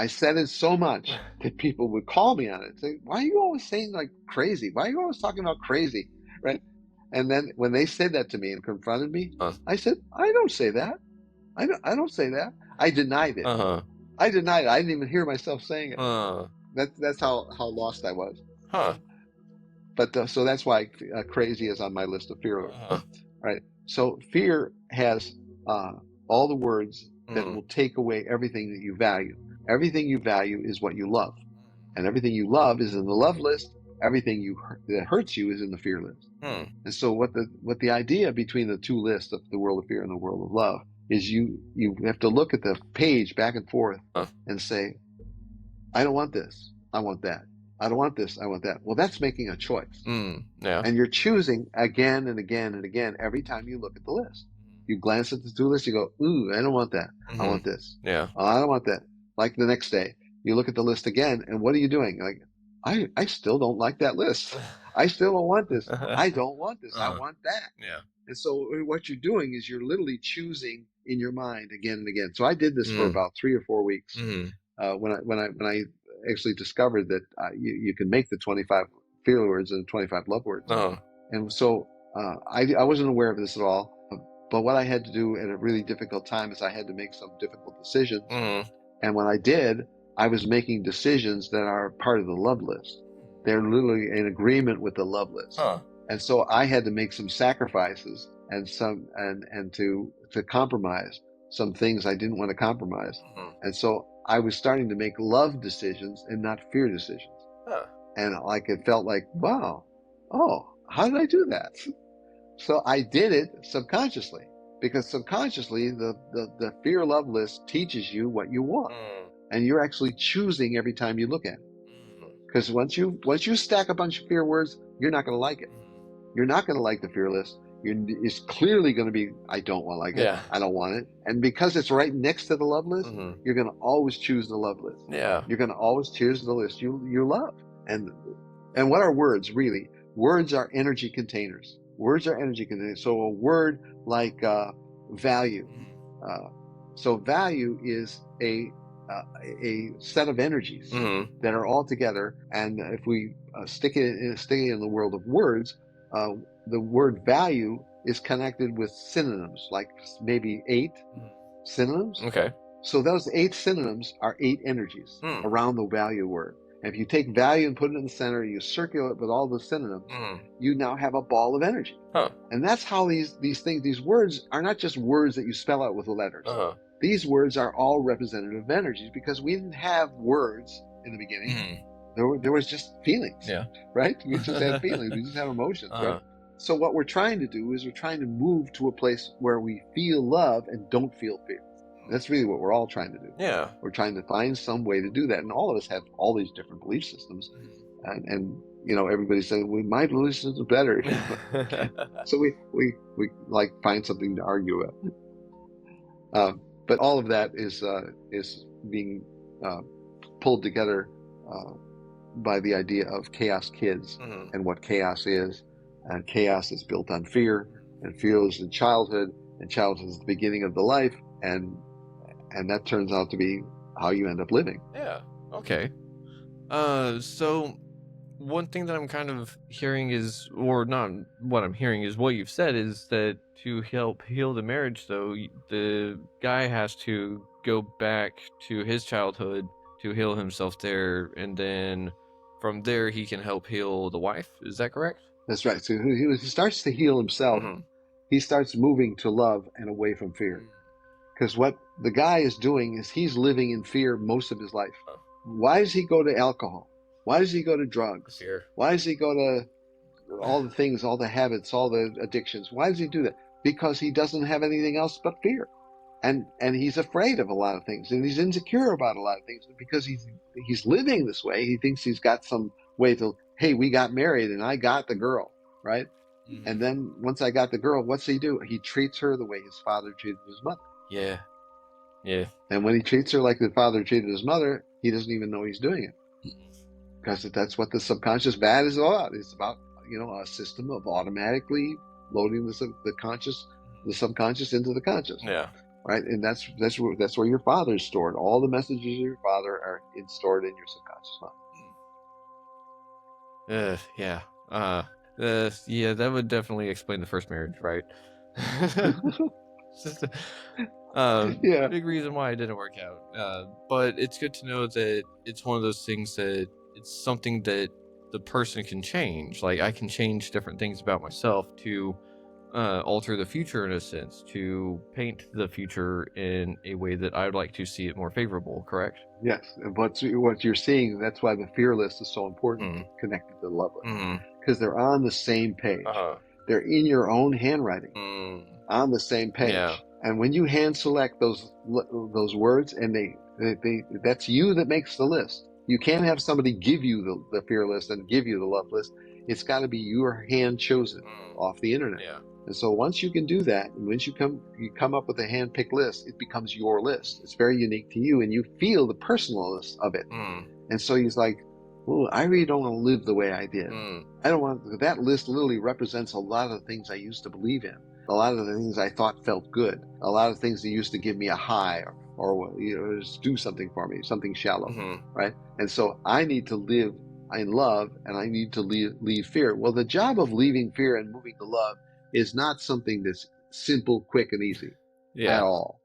Speaker 1: I said it so much that people would call me on it and say, why are you always saying like crazy? Why are you always talking about crazy? Right? And then when they said that to me and confronted me, I said, I don't say that. I don't say that. I denied it. I denied it. I didn't even hear myself saying it. That's how lost I was. But so that's why crazy is on my list of fear. Right? So fear has all the words that will take away everything that you value. Everything you value is what you love. And everything you love is in the love list. Everything that hurts you is in the fear list. And so what the idea between the two lists of the world of fear and the world of love is you have to look at the page back and forth and say, I don't want this. I want that. I don't want this. I want that. Well, that's making a choice.
Speaker 2: Yeah.
Speaker 1: And you're choosing again and again and again every time you look at the list. You glance at the to-do list, you go, ooh, I don't want that. I want this.
Speaker 2: Yeah.
Speaker 1: Oh, I don't want that. Like the next day, you look at the list again, and what are you doing? Like, I still don't like that list. I still don't want this. I don't want this. I want that.
Speaker 2: Yeah.
Speaker 1: And so what you're doing is you're literally choosing in your mind again and again. So I did this for about 3 or 4 weeks. When I actually discovered that you can make the 25 fear words and 25 love words. And so I wasn't aware of this at all. But what I had to do at a really difficult time is I had to make some difficult decisions. And when I did, I was making decisions that are part of the love list. They're literally in agreement with the love list. And so I had to make some sacrifices and to compromise some things I didn't want to compromise. And so I was starting to make love decisions and not fear decisions. And like it felt like, wow, oh, how did I do that? So I did it subconsciously, because subconsciously the fear love list teaches you what you want, and you're actually choosing every time you look at it. Because once you stack a bunch of fear words, you're not going to like it. You're not going to like the fear list. It's clearly going to be, I don't want to like it.
Speaker 2: Yeah.
Speaker 1: I don't want it. And because it's right next to the love list, you're going to always choose the love list.
Speaker 2: Yeah.
Speaker 1: You're going to always choose the list you love. And what are words really? Words are energy containers. Words are energy containers. So a word like value. So value is a set of energies that are all together. And if we stick it in the world of words, the word value is connected with synonyms, like maybe 8 synonyms.
Speaker 2: Okay.
Speaker 1: So those 8 synonyms are 8 energies around the value word. And if you take value and put it in the center, you circulate it with all the synonyms, you now have a ball of energy. And that's how these words are not just words that you spell out with the letters. These words are all representative of energies, because we didn't have words in the beginning. There was just feelings, right? We just had feelings. We just had emotions, right? So what we're trying to do is we're trying to move to a place where we feel love and don't feel fear. That's really what we're all trying to do.
Speaker 2: Yeah.
Speaker 1: We're trying to find some way to do that. And all of us have all these different belief systems. And you know, everybody says, well, my belief system is better. So we like find something to argue about. But all of that is being pulled together by the idea of chaos kids and what chaos is. And chaos is built on fear, and fear is in childhood, and childhood is the beginning of the life, and that turns out to be how you end up living.
Speaker 2: Yeah. Okay. So one thing that I'm kind of hearing is, or not what I'm hearing is what you've said, is that to help heal the marriage, though, the guy has to go back to his childhood to heal himself there, and then from there he can help heal the wife. Is that correct?
Speaker 1: That's right. So he starts to heal himself. He starts moving to love and away from fear. Because what the guy is doing is he's living in fear most of his life. Why does he go to alcohol? Why does he go to drugs?
Speaker 2: Fear.
Speaker 1: Why does he go to all the things, all the habits, all the addictions? Why does he do that? Because he doesn't have anything else but fear. And he's afraid of a lot of things, and he's insecure about a lot of things, because he's living this way. He thinks he's got some way to, hey, we got married and I got the girl, right? And then once I got the girl, what's he do? He treats her the way his father treated his mother.
Speaker 2: Yeah. Yeah.
Speaker 1: And when he treats her like the father treated his mother, he doesn't even know he's doing it. Because that's what the subconscious bad is all about. It's about, you know, a system of automatically loading the subconscious into the conscious.
Speaker 2: Yeah.
Speaker 1: Right, and that's where your father is stored. All the messages of your father are stored in your subconscious mind.
Speaker 2: Yeah, that would definitely explain the first marriage, right? Just big reason why it didn't work out. But it's good to know that it's one of those things that it's something that the person can change. Like, I can change different things about myself to alter the future, in a sense, to paint the future in a way that I would like to see it more favorable, correct?
Speaker 1: Yes, and what you're seeing, that's why the fear list is so important, connected to the love list, because they're on the same page. They're in your own handwriting, on the same page.
Speaker 2: Yeah.
Speaker 1: And when you hand select those words, and they that's you that makes the list. You can't have somebody give you the fear list and give you the love list. It's got to be your hand chosen off the internet.
Speaker 2: Yeah.
Speaker 1: And so once you can do that, and once you come up with a hand-picked list, it becomes your list. It's very unique to you, and you feel the personalness of it. And so he's like, well, I really don't want to live the way I did. I don't want that list literally represents a lot of the things I used to believe in, a lot of the things I thought felt good, a lot of things that used to give me a high or just do something for me, something shallow, right? And so I need to live in love, and I need to leave fear. Well, the job of leaving fear and moving to love is not something that's simple, quick, and easy at all,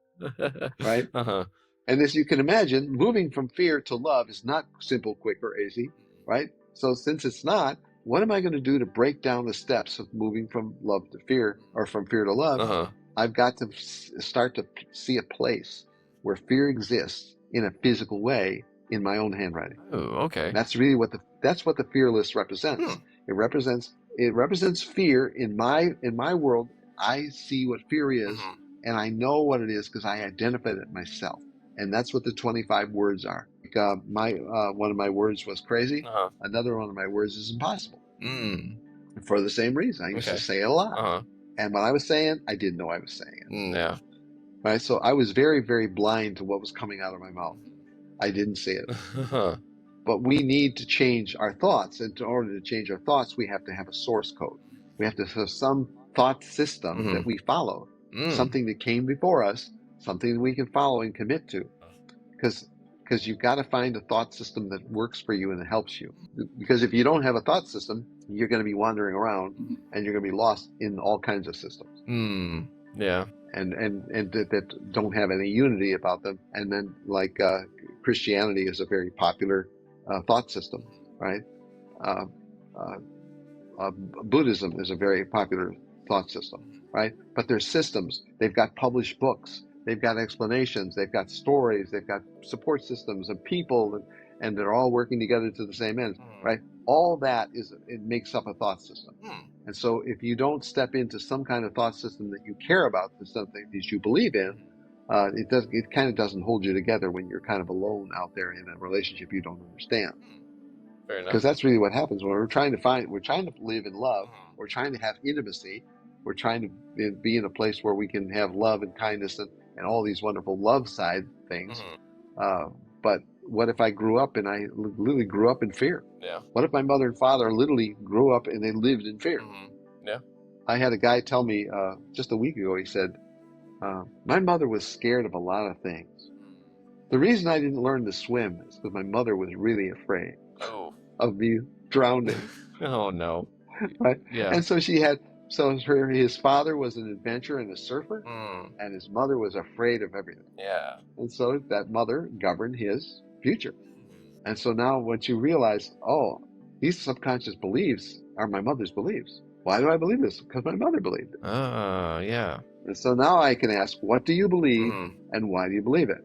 Speaker 1: right? And as you can imagine, moving from fear to love is not simple, quick, or easy, right? So since it's not, what am I going to do to break down the steps of moving from love to fear, or from fear to love? I've got to start to see a place where fear exists in a physical way in my own handwriting.
Speaker 2: Oh, okay.
Speaker 1: That's really what the fear list represents. It represents fear in my world. I see what fear is, and I know what it is because I identified it myself. And that's what the 25 words are. One of my words was crazy. Another one of my words is impossible. For the same reason, I used to say it a lot. And what I was saying, I didn't know I was saying it.
Speaker 2: Yeah.
Speaker 1: Right. So I was very, very blind to what was coming out of my mouth. I didn't see it. But we need to change our thoughts. And in order to change our thoughts, we have to have a source code. We have to have some thought system that we follow, something that came before us, something that we can follow and commit to. Because you've got to find a thought system that works for you and that helps you. Because if you don't have a thought system, you're going to be wandering around and you're going to be lost in all kinds of systems.
Speaker 2: Yeah.
Speaker 1: And that don't have any unity about them. And then Christianity is a very popular thought system, right? Buddhism is a very popular thought system, right? But there's systems. They've got published books. They've got explanations. They've got stories. They've got support systems and people, and they're all working together to the same end, right? All that it makes up a thought system. And so if you don't step into some kind of thought system that you care about, something that you believe in, it kind of doesn't hold you together when you're kind of alone out there in a relationship you don't understand.
Speaker 2: Fair enough.
Speaker 1: Because that's really what happens when we're trying to live in love. We're trying to have intimacy. We're trying to be in a place where we can have love and kindness and all these wonderful love side things. But what if I grew up and I literally grew up in fear?
Speaker 2: Yeah.
Speaker 1: What if my mother and father literally grew up and they lived in fear?
Speaker 2: Yeah.
Speaker 1: I had a guy tell me just a week ago, he said, my mother was scared of a lot of things. The reason I didn't learn to swim is because my mother was really afraid of me drowning.
Speaker 2: Oh, no.
Speaker 1: Right?
Speaker 2: Yeah.
Speaker 1: And so his father was an adventurer and a surfer, and his mother was afraid of everything.
Speaker 2: Yeah.
Speaker 1: And so that mother governed his future. And so now once you realize, oh, these subconscious beliefs are my mother's beliefs. Why do I believe this? Because my mother believed it.
Speaker 2: Yeah.
Speaker 1: And so now I can ask, what do you believe and why do you believe it?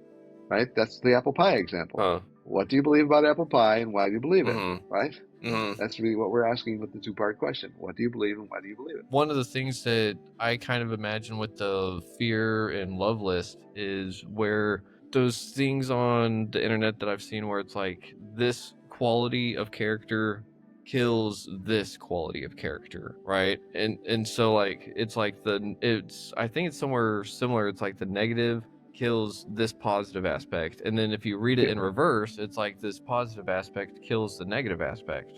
Speaker 1: Right? That's the apple pie example. What do you believe about apple pie and why do you believe it? Right? That's really what we're asking with the two-part question. What do you believe and why do you believe it?
Speaker 2: One of the things that I kind of imagine with the fear and love list is where those things on the internet that I've seen where it's like this quality of character kills this quality of character, right? And so like I think it's somewhere similar. It's like the negative kills this positive aspect, and then if you read it in reverse, it's like this positive aspect kills the negative aspect.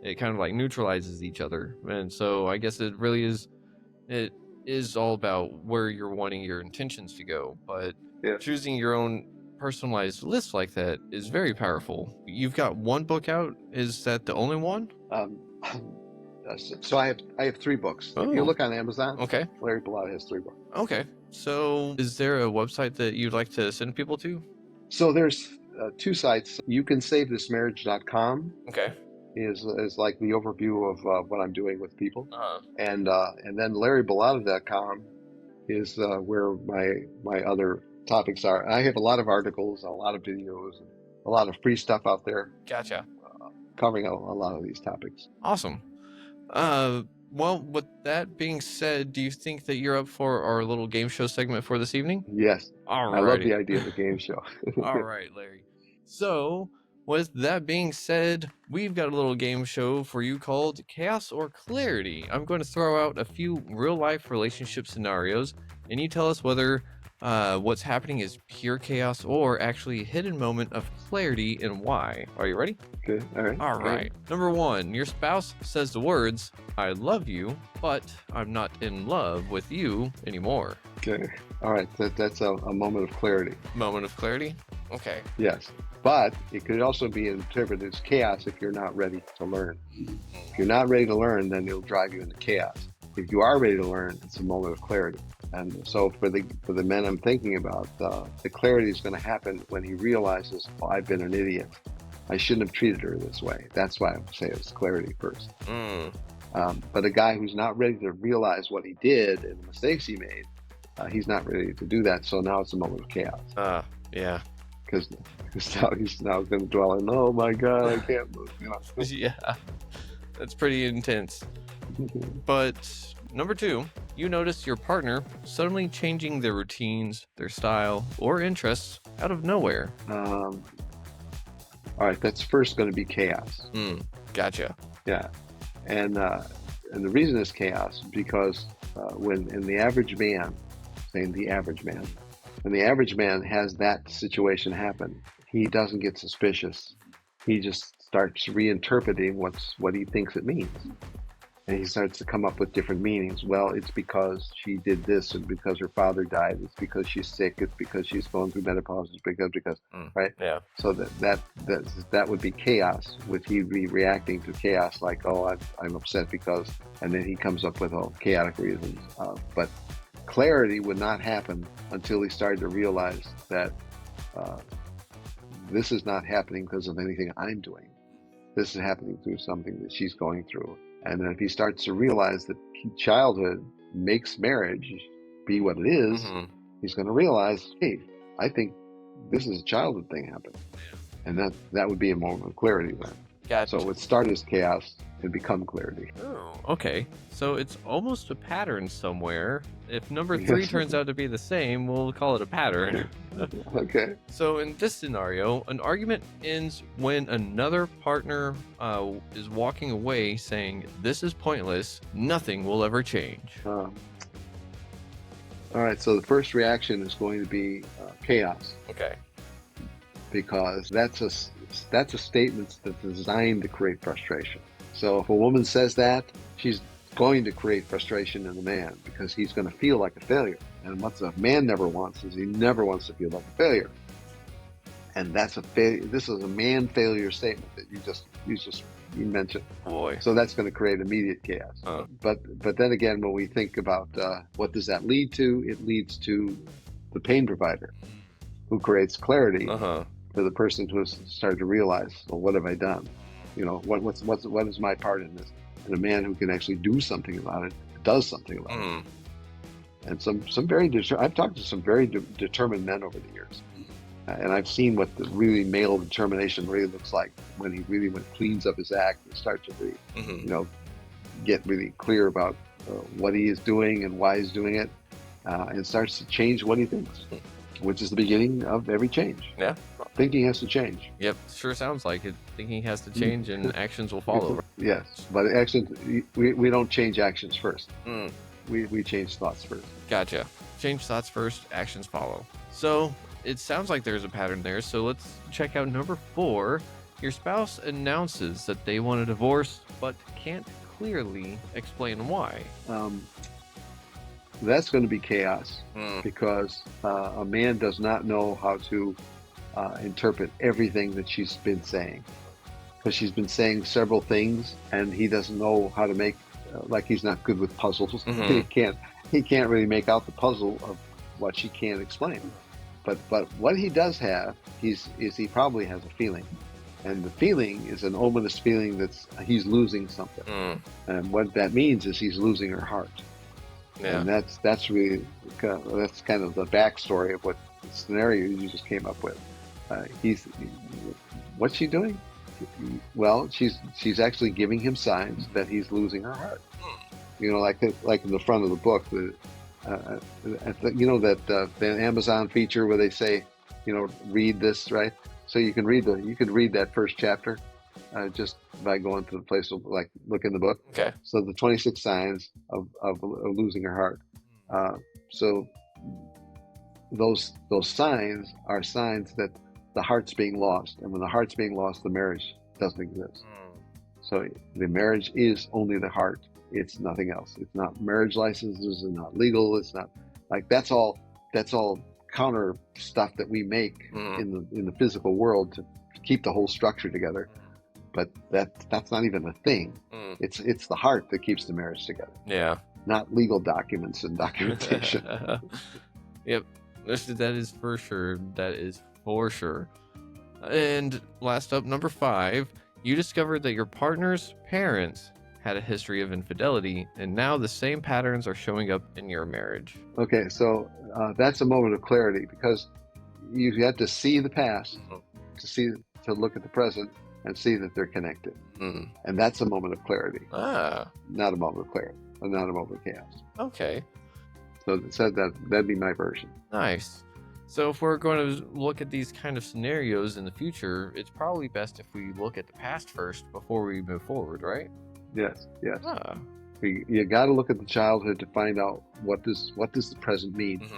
Speaker 2: It kind of like neutralizes each other. And so I guess it is all about where you're wanting your intentions to go, but choosing your own personalized list like that is very powerful. You've got one book out. Is that the only one?
Speaker 1: So I have 3 books. If you look on Amazon, Larry Bilotta has 3 books.
Speaker 2: Okay. So is there a website that you'd like to send people to?
Speaker 1: So there's 2 sites. YouCanSaveThisMarriage.com.
Speaker 2: Okay.
Speaker 1: Is like the overview of what I'm doing with people. And then LarryBilotta.com is where my other topics are. I have a lot of articles, a lot of videos, and a lot of free stuff out there.
Speaker 2: Gotcha.
Speaker 1: Covering a lot of these topics.
Speaker 2: Awesome. Well, with that being said, do you think that you're up for our little game show segment for this evening?
Speaker 1: Yes.
Speaker 2: All right.
Speaker 1: I love the idea of the game show.
Speaker 2: All right, Larry. So With that being said, we've got a little game show for you called Chaos or Clarity. I'm going to throw out a few real life relationship scenarios, and you tell us whether what's happening is pure chaos or actually a hidden moment of clarity and why. Are you ready?
Speaker 1: Okay. All right.
Speaker 2: All right. Number 1, your spouse says the words, I love you, but I'm not in love with you anymore.
Speaker 1: Okay. All right. That's a moment of clarity.
Speaker 2: Moment of clarity? Okay.
Speaker 1: Yes. But it could also be interpreted as chaos if you're not ready to learn. If you're not ready to learn, then it'll drive you into chaos. If you are ready to learn, it's a moment of clarity. And so for the men I'm thinking about, the clarity is going to happen when he realizes, oh, I've been an idiot. I shouldn't have treated her this way. That's why I would say it's clarity first. But a guy who's not ready to realize what he did and the mistakes he made, he's not ready to do that. So now it's a moment of chaos.
Speaker 2: Yeah.
Speaker 1: Because now he's now going to dwell on, oh my God, I can't move.
Speaker 2: Yeah. That's pretty intense. But number 2, you notice your partner suddenly changing their routines, their style, or interests out of nowhere.
Speaker 1: All right, that's first going to be chaos.
Speaker 2: Gotcha.
Speaker 1: Yeah, and the reason it's chaos is because when the average man has that situation happen, he doesn't get suspicious. He just starts reinterpreting what he thinks it means. And he starts to come up with different meanings. Well, it's because she did this, and because her father died. It's because she's sick. It's because she's going through menopause. It's because, right?
Speaker 2: Yeah.
Speaker 1: So that would be chaos. Would he be reacting to chaos like, oh, I'm upset because, and then he comes up with all chaotic reasons. But clarity would not happen until he started to realize that this is not happening because of anything I'm doing. This is happening through something that she's going through. And then if he starts to realize that childhood makes marriage be what it is, he's going to realize, hey, I think this is a childhood thing happened. And that would be a moment of clarity then.
Speaker 2: Gotcha.
Speaker 1: So it would start as chaos and become clarity.
Speaker 2: Oh, okay. So it's almost a pattern somewhere. If number 3 turns out to be the same, we'll call it a pattern.
Speaker 1: Okay.
Speaker 2: So in this scenario, an argument ends when another partner is walking away saying, this is pointless, nothing will ever change.
Speaker 1: All right, so the first reaction is going to be chaos.
Speaker 2: Okay.
Speaker 1: Because that's a statement that's designed to create frustration. So if a woman says that, she's going to create frustration in the man because he's going to feel like a failure. And what a man never wants is he never wants to feel like a failure. And that's a failure. This is a man failure statement that you mentioned.
Speaker 2: Boy.
Speaker 1: So that's going to create immediate chaos. But then again, when we think about what does that lead to, it leads to the pain provider who creates clarity for the person who has started to realize, well, what have I done? What is my part in this? And a man who can actually do something about it does something about it. And I've talked to some very determined men over the years, and I've seen what the really male determination really looks like when he really cleans up his act and starts to really, get really clear about what he is doing and why he's doing it, and starts to change what he thinks, which is the beginning of every change.
Speaker 2: Yeah.
Speaker 1: Thinking has to change.
Speaker 2: Yep, sure sounds like it. Thinking has to change and actions will follow.
Speaker 1: Yes, but actions, we don't change actions first. We change thoughts first.
Speaker 2: Gotcha. Change thoughts first, actions follow. So it sounds like there's a pattern there. So let's check out number 4. Your spouse announces that they want a divorce, but can't clearly explain why.
Speaker 1: That's going to be chaos because a man does not know how to interpret everything that she's been saying, because she's been saying several things and he doesn't know how to make like he's not good with puzzles. He can't really make out the puzzle of what she can't explain. But what he does have is he probably has a feeling, and the feeling is an ominous feeling that he's losing something, and what that means is he's losing her heart. And that's really that's kind of the backstory of what the scenario you just came up with. What's she doing? Well, she's actually giving him signs that he's losing her heart. Like in the front of the book, the Amazon feature where they say, read this, right? So you can read that first chapter just by going to the place of like look in the book.
Speaker 2: Okay.
Speaker 1: So the 26 signs of losing your heart. So those signs are signs that the heart's being lost, and when the heart's being lost, the marriage doesn't exist. So the marriage is only the heart. It's nothing else. It's not marriage licenses. It's not legal. It's not like that's all counter stuff that we make in the physical world to keep the whole structure together. But that's not even a thing. It's the heart that keeps the marriage together.
Speaker 2: Yeah.
Speaker 1: Not legal documents and documentation.
Speaker 2: Yep. That is for sure. That is for sure. And last up, number 5, you discovered that your partner's parents had a history of infidelity, and now the same patterns are showing up in your marriage.
Speaker 1: Okay, so that's a moment of clarity, because you have to see the past to look at the present and see that they're connected. And that's a moment of clarity. Not a moment of clarity, and not a moment of chaos.
Speaker 2: Okay.
Speaker 1: So that'd be my version.
Speaker 2: Nice. So if we're going to look at these kind of scenarios in the future, it's probably best if we look at the past first before we move forward, right?
Speaker 1: Yes. You got to look at the childhood to find out what does the present mean.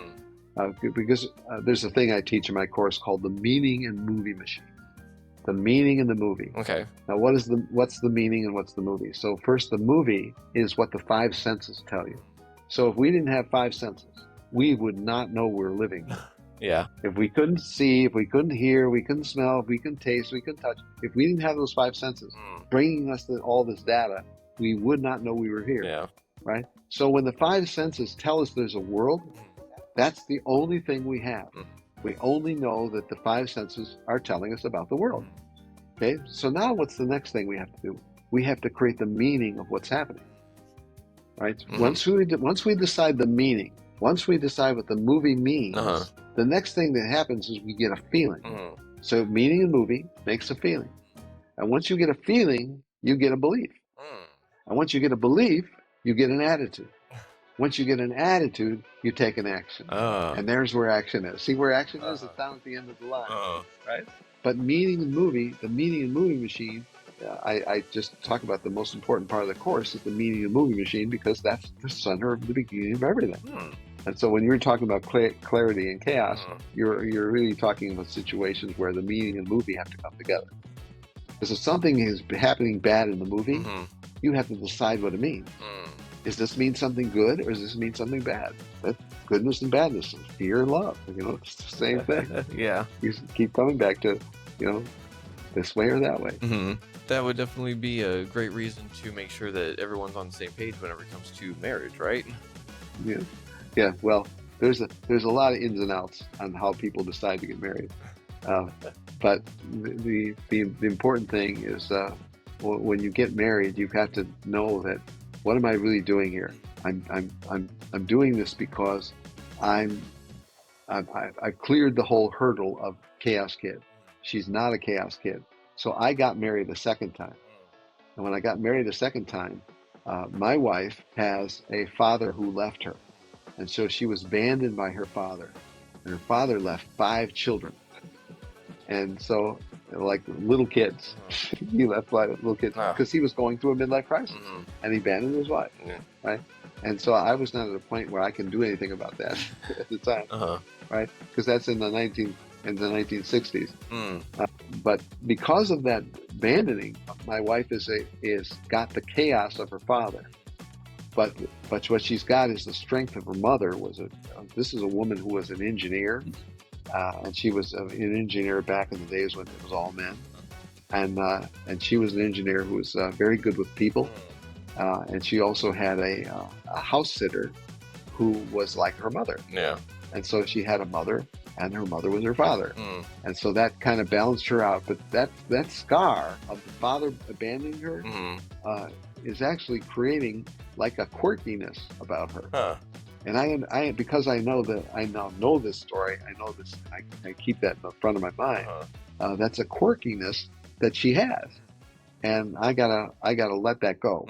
Speaker 1: Because there's a thing I teach in my course called the meaning and movie machine. The meaning and the movie.
Speaker 2: Okay.
Speaker 1: Now, what's the meaning and what's the movie? So first, the movie is what the 5 senses tell you. So if we didn't have 5 senses, we would not know we're living.
Speaker 2: Yeah.
Speaker 1: If we couldn't see, if we couldn't hear, we couldn't smell, if we couldn't taste, we couldn't touch. If we didn't have those 5 senses bringing us all this data, we would not know we were here.
Speaker 2: Yeah.
Speaker 1: Right? So when the 5 senses tell us there's a world, that's the only thing we have. We only know that the 5 senses are telling us about the world. Okay? So now what's the next thing we have to do? We have to create the meaning of what's happening. Right? Once we decide the meaning, once we decide what the movie means, the next thing that happens is we get a feeling. So meaning and movie makes a feeling. And once you get a feeling, you get a belief. And once you get a belief, you get an attitude. Once you get an attitude, you take an action. And there's where action is. See where action is? It's down at the end of the line. Right? But meaning and movie, the meaning and movie machine, I just talk about the most important part of the course is the meaning and movie machine, because that's the center of the beginning of everything. And so when you're talking about clarity and chaos, you're really talking about situations where the meaning and movie have to come together. Because if something is happening bad in the movie, you have to decide what it means. Does this mean something good, or does this mean something bad? That's goodness and badness, fear and love. It's the same thing.
Speaker 2: Yeah.
Speaker 1: You keep coming back to, this way or that way.
Speaker 2: That would definitely be a great reason to make sure that everyone's on the same page whenever it comes to marriage, right?
Speaker 1: Yeah. Well, there's a lot of ins and outs on how people decide to get married, but the important thing is when you get married, you've got to know that, what am I really doing here? I'm doing this because I've cleared the whole hurdle of chaos kid. She's not a chaos kid. So I got married a second time. And when I got married a second time, my wife has a father who left her. And so she was abandoned by her father. And her father left 5 children. And so, like little kids, he left 5 little kids because he was going through a midlife crisis. And he abandoned his wife. Right? And so I was not at a point where I can do anything about that at the time. Right? Because that's in the 1960s. But because of that abandoning, my wife is got the chaos of her father. But what she's got is the strength of her mother. This is a woman who was an engineer, and she was an engineer back in the days when it was all men, and she was an engineer who was very good with people, and she also had a house sitter who was like her mother. Yeah. And so she had a mother, and her mother was her father. And so that kind of balanced her out. But that scar of the father abandoning her is actually creating like a quirkiness about her. And I because I now know this story, I know this, I keep that in the front of my mind. That's a quirkiness that she has. And I gotta let that go.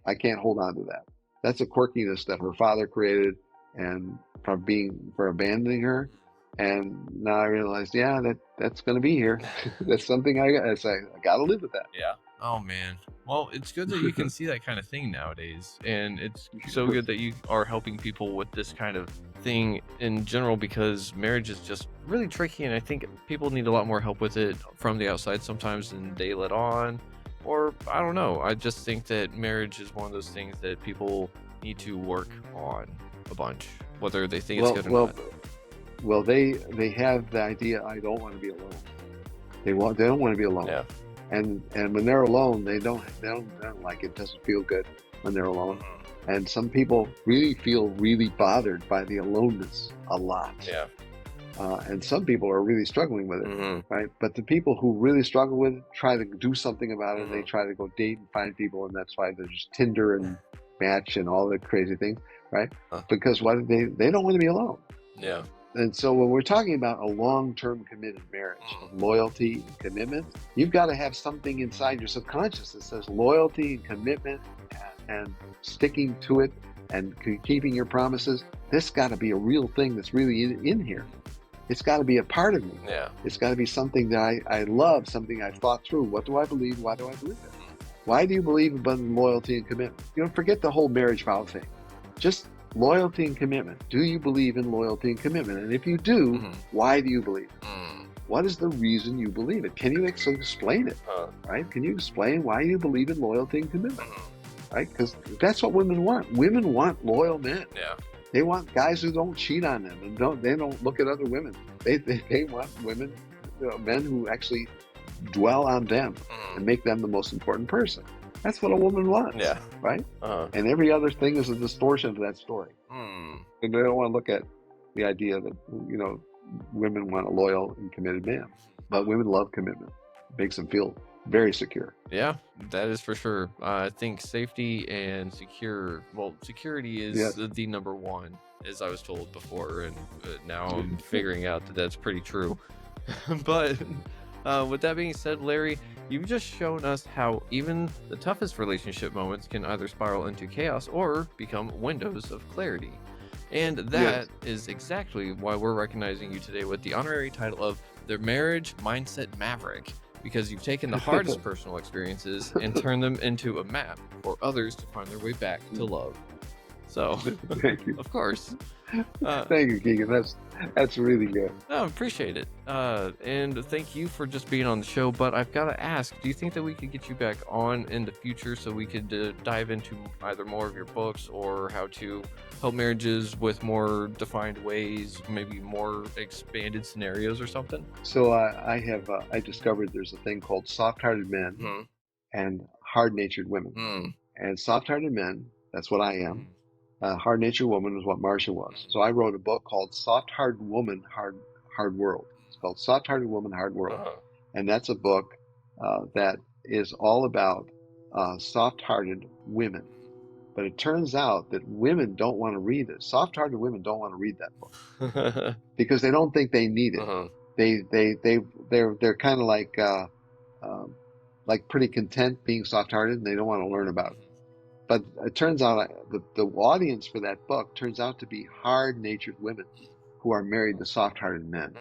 Speaker 1: I can't hold on to that. That's a quirkiness that her father created, and for abandoning her, And now I realized, yeah, that's going to be here. That's something I got to live with that.
Speaker 2: Yeah. Oh man. Well, it's good that you can see that kind of thing nowadays, and it's so good that you are helping people with this kind of thing in general, because marriage is just really tricky, and I think people need a lot more help with it from the outside sometimes than they let on. Or I don't know. I just think that marriage is one of those things that people need to work on a bunch, whether they think it's good or not.
Speaker 1: Well, they have the idea, I don't want to be alone. They don't want to be alone.
Speaker 2: Yeah.
Speaker 1: And when they're alone, they don't like it. It doesn't feel good when they're alone. And some people really feel really bothered by the aloneness a lot.
Speaker 2: Yeah.
Speaker 1: And some people are really struggling with it, right? But the people who really struggle with it try to do something about it. They try to go date and find people, and that's why there's Tinder and Match and all the crazy things, right? Because they don't want to be alone.
Speaker 2: Yeah.
Speaker 1: And so when we're talking about a long-term committed marriage, loyalty and commitment, you've got to have something inside your subconscious that says loyalty and commitment and sticking to it and keeping your promises. This got to be a real thing that's really in here. It's got to be a part of me.
Speaker 2: Yeah.
Speaker 1: It's got to be something that I love, something I've thought through. What do I believe? Why do I believe it? Why do you believe in loyalty and commitment? You know, forget the whole marriage vow thing. Just loyalty and commitment. Do you believe in loyalty and commitment? And if you do, why do you believe it? What is the reason you believe it? Can you explain it? Right? Can you explain why you believe in loyalty and commitment? Right? Because that's what women want. Women want loyal men.
Speaker 2: Yeah.
Speaker 1: They want guys who don't cheat on them and they don't look at other women. They want women, men who actually dwell on them and make them the most important person. That's what a woman wants.
Speaker 2: Yeah.
Speaker 1: Right? And every other thing is a distortion of that story. And they don't want to look at the idea that, you know, women want a loyal and committed man. But women love commitment. It makes them feel very secure.
Speaker 2: Yeah, that is for sure. I think safety and security is the number one, as I was told before, and now I'm figuring out that that's pretty true. But with that being said, Larry, you've just shown us how even the toughest relationship moments can either spiral into chaos or become windows of clarity. And that is exactly why we're recognizing you today with the honorary title of the Marriage Mindset Maverick, because you've taken the hardest personal experiences and turned them into a map for others to find their way back to love. So,
Speaker 1: thank you.
Speaker 2: Of course.
Speaker 1: Thank you, Keegan. That's really good.
Speaker 2: I appreciate it. And thank you for just being on the show. But I've got to ask, do you think that we could get you back on in the future so we could dive into either more of your books or how to help marriages with more defined ways, maybe more expanded scenarios or something?
Speaker 1: So I discovered there's a thing called soft-hearted men and hard-natured women. And soft-hearted men, that's what I am. Hard-natured woman is what Marcia was. So I wrote a book called Soft-Hearted Woman, Hard World. It's called Soft-Hearted Woman, Hard World. And that's a book that is all about soft-hearted women. But it turns out that women don't want to read it. Soft-hearted women don't want to read that book because they don't think they need it. They're kind of like pretty content being soft-hearted, and they don't want to learn about it. But it turns out the audience for that book turns out to be hard-natured women who are married to soft-hearted men.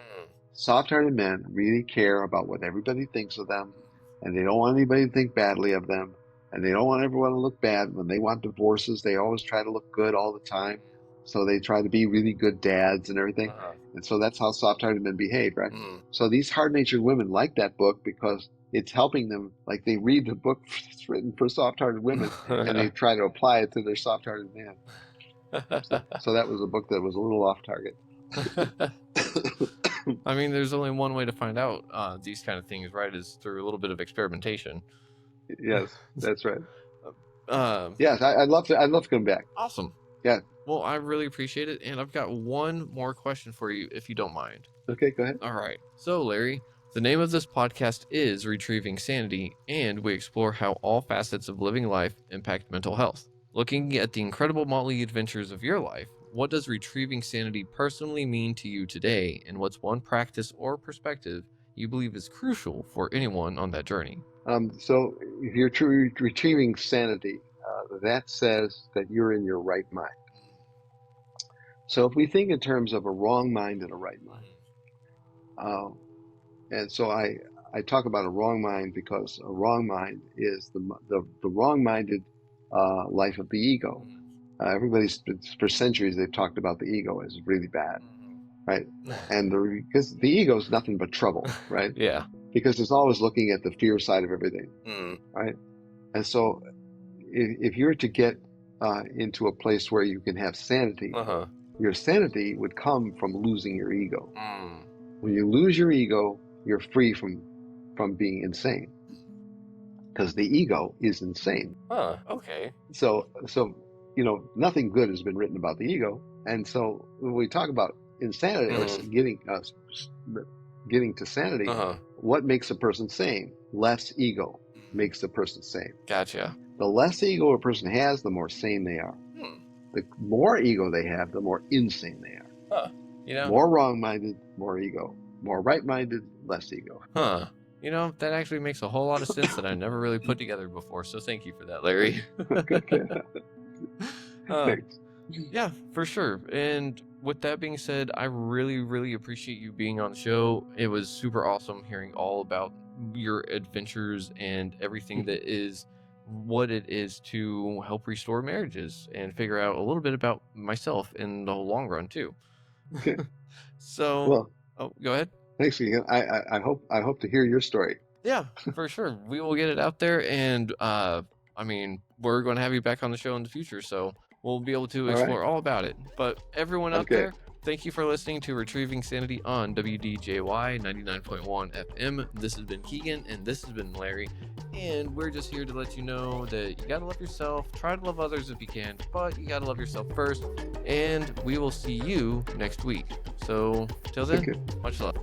Speaker 1: Soft-hearted men really care about what everybody thinks of them, and they don't want anybody to think badly of them, and they don't want everyone to look bad. When they want divorces, they always try to look good all the time. So they try to be really good dads and everything. And so that's how soft-hearted men behave, right? So these hard-natured women like that book because it's helping them, like they read the book that's written for soft-hearted women and they try to apply it to their soft-hearted man. So that was a book that was a little off target.
Speaker 2: I mean, there's only one way to find out these kind of things, right? Is through a little bit of experimentation.
Speaker 1: Yes, that's right. Yes, I'd love to come back.
Speaker 2: Awesome.
Speaker 1: Yeah.
Speaker 2: Well, I really appreciate it, and I've got one more question for you, if you don't mind.
Speaker 1: Okay, go ahead.
Speaker 2: All right. So, Larry, the name of this podcast is Retrieving Sanity, and we explore how all facets of living life impact mental health. Looking at the incredible motley adventures of your life, what does retrieving sanity personally mean to you today, and what's one practice or perspective you believe is crucial for anyone on that journey?
Speaker 1: So if you're retrieving sanity, that says that you're in your right mind. So if we think in terms of a wrong mind and a right mind, Uh, and so I talk about a wrong mind because a wrong mind is the wrong-minded life of the ego. Everybody's for centuries they've talked about the ego as really bad, right? And because the ego is nothing but trouble, right?
Speaker 2: Yeah.
Speaker 1: Because it's always looking at the fear side of everything,
Speaker 2: Mm.
Speaker 1: right? And so if you're to get into a place where you can have sanity,
Speaker 2: Uh-huh.
Speaker 1: your sanity would come from losing your ego.
Speaker 2: Mm.
Speaker 1: When you lose your ego, you're free from being insane, because the ego is insane.
Speaker 2: Huh. Okay.
Speaker 1: So nothing good has been written about the ego, and so when we talk about insanity or getting to sanity,
Speaker 2: Uh-huh.
Speaker 1: what makes a person sane? Less ego makes a person sane.
Speaker 2: Gotcha.
Speaker 1: The less ego a person has, the more sane they are. The more ego they have, the more insane they are.
Speaker 2: Huh.
Speaker 1: More wrong-minded, more ego. More right-minded, less ego.
Speaker 2: Huh. That actually makes a whole lot of sense that I never really put together before. So thank you for that, Larry.
Speaker 1: Thanks.
Speaker 2: Yeah, for sure. And with that being said, I really, really appreciate you being on the show. It was super awesome hearing all about your adventures and everything that is what it is to help restore marriages and figure out a little bit about myself in the long run too.
Speaker 1: Okay.
Speaker 2: So,
Speaker 1: Well,
Speaker 2: go ahead.
Speaker 1: thanks, Keegan. I hope to hear your story.
Speaker 2: Yeah, for sure. We will get it out there, and we're going to have you back on the show in the future, so we'll be able to explore all about it. But everyone out there, thank you for listening to Retrieving Sanity on WDJY 99.1 FM. This has been Keegan, and this has been Larry, and we're just here to let you know that you gotta love yourself, try to love others if you can, but you gotta love yourself first, and we will see you next week. So, till then, much love.